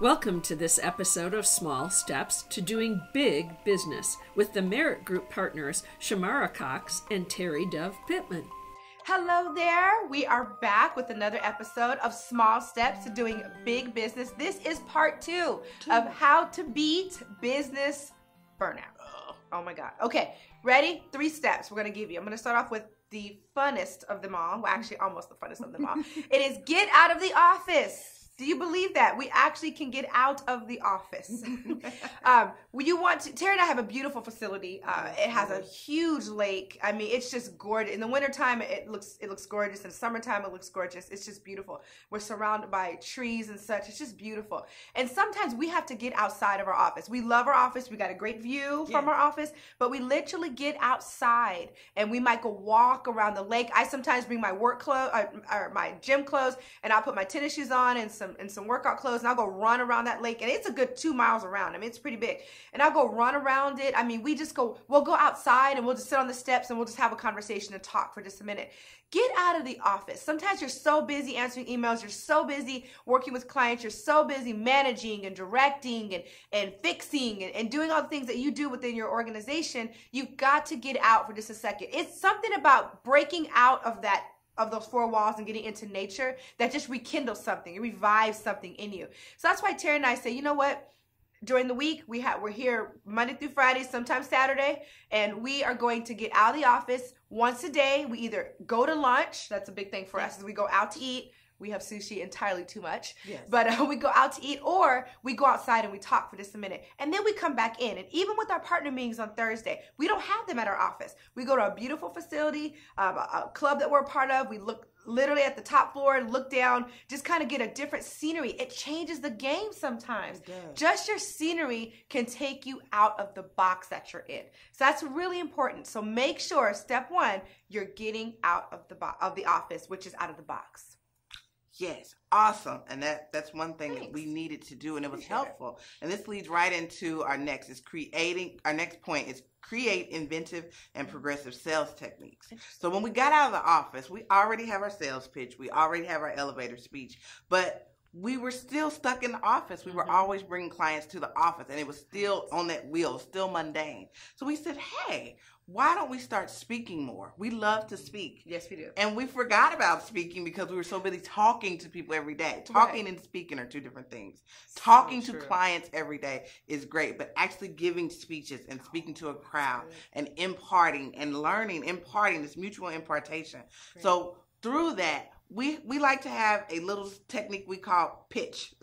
Welcome to this episode of Small Steps to Doing Big Business with the Merit Group partners Shamara Cox and Terry Dove Pittman. Hello there. We are back with another episode of Small Steps to Doing Big Business. This is part two of how to beat business burnout. Oh my God. Okay, ready? 3 steps we're going to give you. I'm going to start off with the funnest of them all. Well, actually, almost the funnest of them all. It is get out of the office. Do you believe that? We actually can get out of the office. Terry and I have a beautiful facility. It has a huge lake. I mean, it's just gorgeous. In the wintertime, it looks gorgeous. In the summertime, it looks gorgeous. It's just beautiful. We're surrounded by trees and such. It's just beautiful. And sometimes we have to get outside of our office. We love our office. We got a great view from our office, but we literally get outside and we might go walk around the lake. I sometimes bring my work clothes or my gym clothes, and I'll put my tennis shoes on and some workout clothes, and I'll go run around that lake, and it's a good 2 miles around. I mean, it's pretty big, and I'll go run around it. I mean, we'll go outside and we'll just sit on the steps and we'll just have a conversation and talk for just a minute. Get out of the office. Sometimes you're so busy answering emails, you're so busy working with clients, you're so busy managing and directing and fixing and doing all the things that you do within your organization. You've got to get out for just a second. It's something about breaking out of those 4 walls and getting into nature that just rekindles something. It revives something in you. So that's why Terry and I say, you know what? During the week, we're here Monday through Friday, sometimes Saturday, and we are going to get out of the office once a day. We either go to lunch. That's a big thing for us, is we go out to eat. We have sushi entirely too much, but we go out to eat, or we go outside and we talk for just a minute, and then we come back in. And even with our partner meetings on Thursday, we don't have them at our office. We go to a beautiful facility, a club that we're a part of. We look literally at the top floor and look down, just kind of get a different scenery. It changes the game sometimes. Just your scenery can take you out of the box that you're in. So that's really important. So make sure, step 1, you're getting out of the office, which is out of the box. Yes, awesome. And that's one thing that we needed to do, and it was helpful. And this leads right into our next point is create inventive and progressive sales techniques. So when we got out of the office, we already have our sales pitch, we already have our elevator speech, but we were still stuck in the office. We were always bringing clients to the office, and it was still on that wheel, still mundane. So we said, hey, why don't we start speaking more? We love to speak. Yes, we do. And we forgot about speaking because we were so busy talking to people every day. Talking and speaking are 2 different things. Talking to clients every day is great, but actually giving speeches and speaking to a crowd and imparting and learning, imparting, this mutual impartation. Great. So through that, we like to have a little technique we call pitch.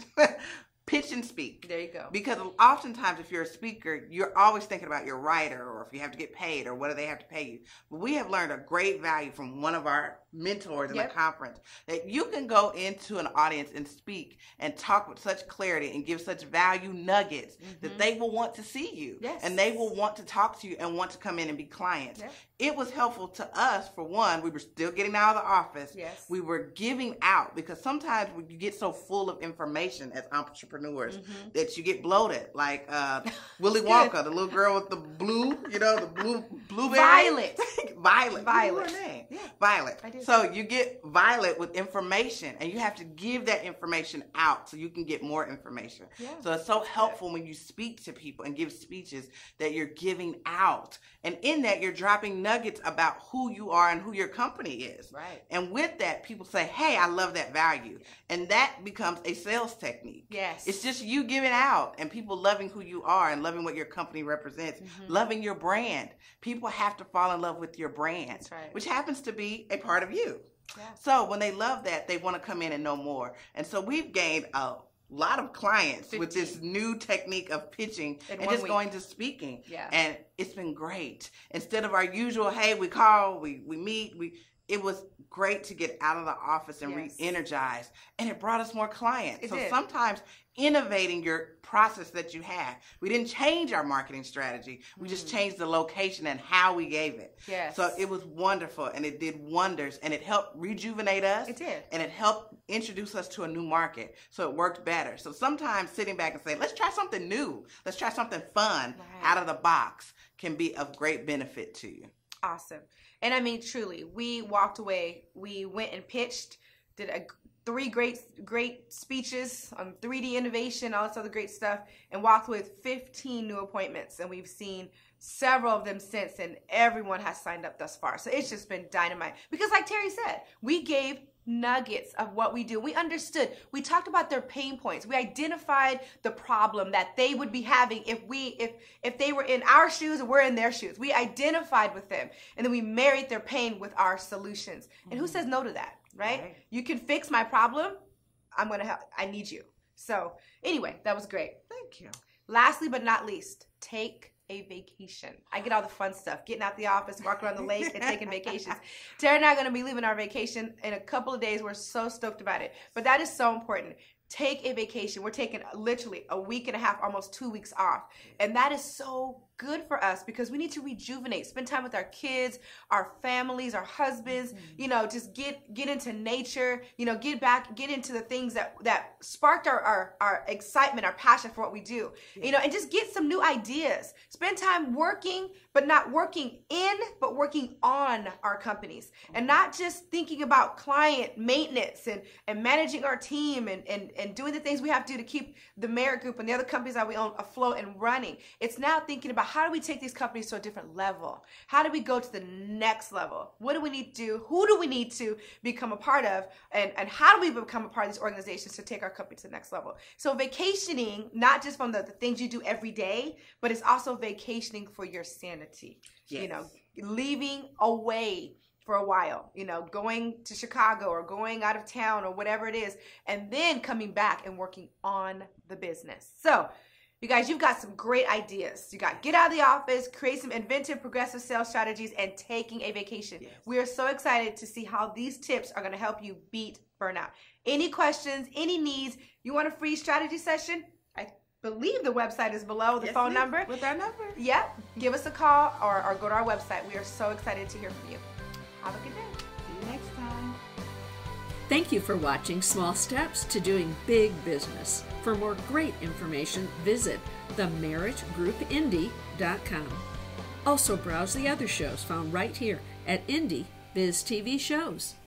Pitch and speak. There you go. Because oftentimes if you're a speaker, you're always thinking about your writer, or if you have to get paid, or what do they have to pay you. But we have learned a great value from one of our mentors in the conference, that you can go into an audience and speak and talk with such clarity and give such value nuggets that they will want to see you. And they will want to talk to you and want to come in and be clients. It was helpful to us. For one, we were still getting out of the office. We were giving out, because sometimes you get so full of information as entrepreneurs that you get bloated, like Willy Wonka, the little girl with the blue, the blueberry. Violet. Violet. Violet. I do. So you get Violet with information, and you have to give that information out so you can get more information. So it's so helpful when you speak to people and give speeches that you're giving out. And in that, you're dropping nuggets about who you are and who your company is. And with that, people say, hey, I love that value. And that becomes a sales technique. It's just you giving out and people loving who you are and loving what your company represents, loving your brand. People have to fall in love with your brand, which happens to be a part of you. So when they love that, they want to come in and know more. And so we've gained a lot of clients with this new technique of pitching and just going to speaking. And it's been great. Instead of our usual, hey, we call, we meet, it was great to get out of the office and re-energize, and it brought us more clients. Sometimes innovating your process that you have. We didn't change our marketing strategy. We just changed the location and how we gave it. So it was wonderful, and it did wonders, and it helped rejuvenate us. It did. And it helped introduce us to a new market. So it worked better. So sometimes sitting back and saying, let's try something new. Let's try something fun out of the box can be of great benefit to you. Awesome. And I mean, truly, we walked away, we went and pitched, did a 3 great speeches on 3D innovation, all this other great stuff, and walked with 15 new appointments. And we've seen several of them since, and everyone has signed up thus far. So it's just been dynamite. Because like Terry said, we gave nuggets of what we do. We understood. We talked about their pain points. We identified the problem that they would be having if they were in our shoes and we're in their shoes. We identified with them, and then we married their pain with our solutions. And who says no to that, right? You can fix my problem. I'm going to help. I need you. So anyway, that was great. Thank you. Lastly but not least, take a vacation. I get all the fun stuff, getting out the office, walking around the lake, and taking vacations. Tara and I are going to be leaving our vacation in a couple of days. We're so stoked about it. But that is so important. Take a vacation. We're taking literally a week and a half, almost 2 weeks off. And that is so good for us because we need to rejuvenate, spend time with our kids, our families, our husbands, you know, just get into nature, you know, get into the things that sparked our excitement, our passion for what we do, you know, and just get some new ideas. Spend time working, but not working in, but working on our companies, and not just thinking about client maintenance and managing our team and doing the things we have to do to keep the Merit Group and the other companies that we own afloat and running. It's now thinking about how do we take these companies to a different level? How do we go to the next level? What do we need to do? Who do we need to become a part of? And how do we become a part of these organizations to take our company to the next level? So vacationing, not just from the things you do every day, but it's also vacationing for your sanity. Yes. You know, leaving away for a while, you know, going to Chicago or going out of town or whatever it is, and then coming back and working on the business. So you guys, you've got some great ideas. You got get out of the office, create some inventive, progressive sales strategies, and taking a vacation. Yes. We are so excited to see how these tips are going to help you beat burnout. Any questions, any needs, you want a free strategy session? I believe the website is below the phone number. With our number. Yep. Give us a call or go to our website. We are so excited to hear from you. Have a good day. See you next time. Thank you for watching Small Steps to Doing Big Business. For more great information, visit themeritgroupindy.com. Also browse the other shows found right here at Indie Biz TV Shows.